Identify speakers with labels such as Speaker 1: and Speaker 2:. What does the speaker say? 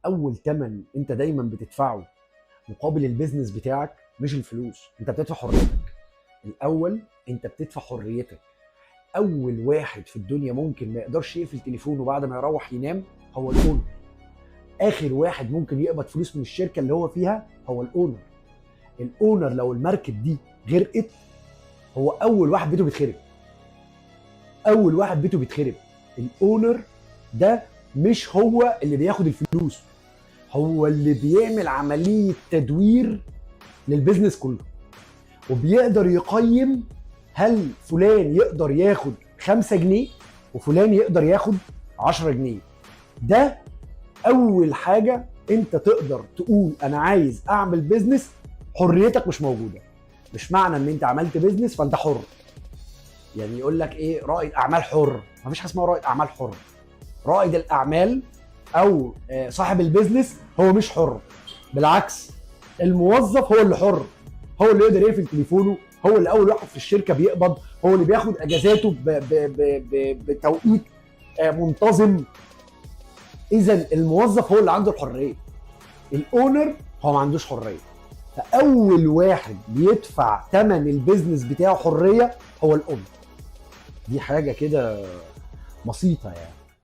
Speaker 1: اول تمن انت دايما بتدفعه مقابل البيزنس بتاعك مش الفلوس، انت بتدفع حريتك. الاول انت بتدفع حريتك. اول واحد في الدنيا ممكن ما يقدرش يقفل تليفونه بعد ما يروح ينام هو الاونر. اخر واحد ممكن يقبض فلوس من الشركه اللي هو فيها هو الاونر. الاونر لو الماركت دي غرقت هو اول واحد بيته بيتخرب. اول واحد بيته بيتخرب. الاونر ده مش هو اللي بياخد الفلوس، هو اللي بيعمل عمليه تدوير للبيزنس كله، وبيقدر يقيم هل فلان يقدر ياخد 5 جنيه وفلان يقدر ياخد 10 جنيه. ده اول حاجه انت تقدر تقول انا عايز اعمل بيزنس. حريتك مش موجوده. مش معنى ان انت عملت بيزنس فانت حر. يعني يقول لك ايه، رائد اعمال حر. مفيش حاجه اسمها رائد اعمال حر. رائد الاعمال او صاحب البيزنس هو مش حر، بالعكس الموظف هو اللي حر. هو اللي يقدر يقفل تليفونه، هو اللي اول واحد في الشركه بيقبض، هو اللي بياخد اجازاته بتوقيت منتظم. اذا الموظف هو اللي عنده الحريه، الاونر هو ما عندوش حريه. فاول واحد بيدفع ثمن البيزنس بتاعه حريه هو الاونر. دي حاجه كده بسيطه يعني.